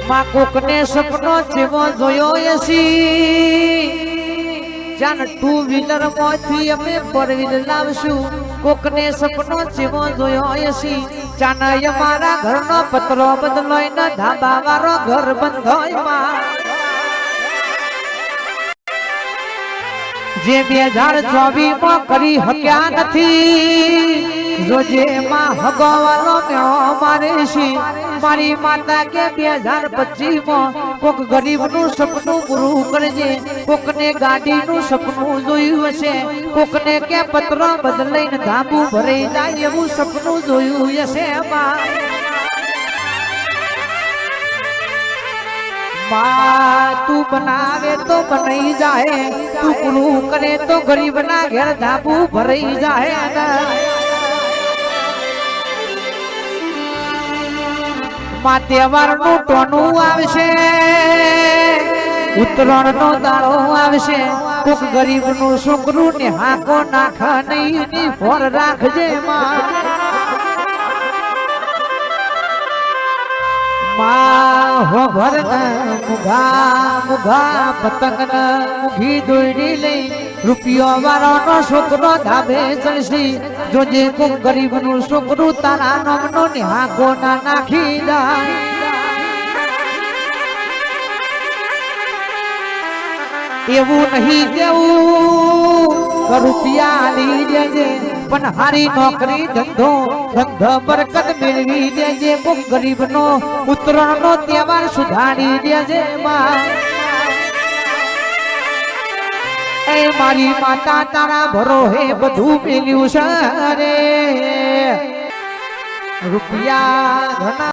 માં કોકને સપનો જેવો જોયો એસી જાન ટુ વ્હીલર માંથી અમે ફોર વ્હીલર લાવશું કોકને સપનો જેવો જોયો એસી જાન અમારા ઘરનો પતરો બદલોય ને ધાબા વાળો ઘર બંધોય માં જે 2024 માં કરી હક્યા નથી જોજે માં હગવાલો મેં મારે છી મારી માતા કે 2025 માં કોક ગરીબ નું સપનું પૂરું કરજે કોકને ગાડી નું સપનું જોયું હશે કોકને કે પત્રો બદલાઈને ધાબુ ભરાઈ જાય એવું સપનું જોયું હશે માં તું બનાવે તો બનાઈ જાહે તું પૂરું કરે તો ગરીબ ના ઘેર ધાબુ ભરાઈ જાહે માં તહેવાર નું ટોનું આવશે ઉત્તરાયણ નો દાડો આવશે કોક ગરીબ નું છોકરું ને હાકો નાખ નહીં ની ફોર રાખજે માં હો ઘર મુઘા મુઘા પતંગ ન મુઘી દોડી લઈ રૂપિયો વાળો નો છોકરો ધાબે ચડશી જોજે કોક ગરીબ નું છોકરું તારા નામનો ને હાકો ના નાખી જાય એવું નહીં કેવું રૂપિયા લઈ દેજે પણ હારી નોકરી ધંધો બરકત મેળવી દેજે કોક ગરીબ નો ઉત્તરાયણ નો તહેવાર સુધારી દેજે માં એ મારી માતા તારા ભરોહે બધું મેલ્યું છે રે રૂપિયા